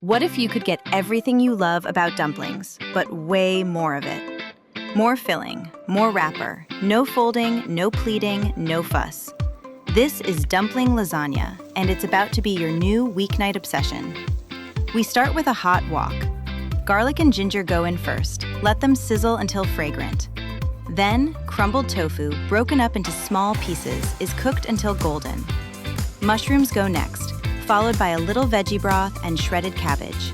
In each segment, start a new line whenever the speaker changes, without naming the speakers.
What if you could get everything you love about dumplings, but way more of it? More filling, more wrapper, no folding, no pleating, no fuss. This is dumpling lasagna, and it's about to be your new weeknight obsession. We start with a hot wok. Garlic and ginger go in first. Let them sizzle until fragrant. Then, crumbled tofu, broken up into small pieces, is cooked until golden. Mushrooms go next, followed by a little veggie broth and shredded cabbage.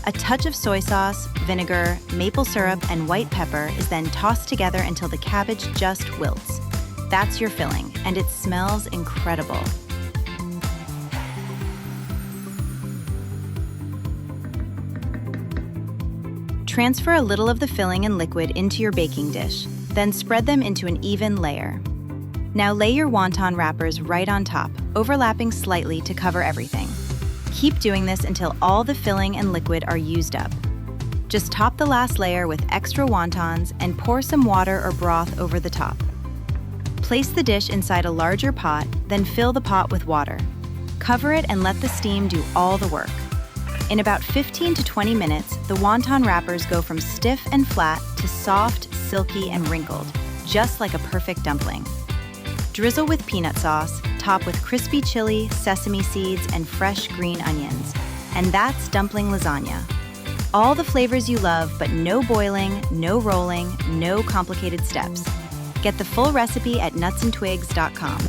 A touch of soy sauce, vinegar, maple syrup, and white pepper is then tossed together until the cabbage just wilts. That's your filling, and it smells incredible. Transfer a little of the filling and liquid into your baking dish, then spread them into an even layer. Now lay your wonton wrappers right on top, overlapping slightly to cover everything. Keep doing this until all the filling and liquid are used up. Just top the last layer with extra wontons and pour some water or broth over the top. Place the dish inside a larger pot, then fill the pot with water. Cover it and let the steam do all the work. In about 15 to 20 minutes, the wonton wrappers go from stiff and flat to soft, silky, and wrinkled, just like a perfect dumpling. Drizzle with peanut sauce, top with crispy chili, sesame seeds, and fresh green onions. And that's dumpling lasagna. All the flavors you love, but no boiling, no rolling, no complicated steps. Get the full recipe at nutsandtwigs.com.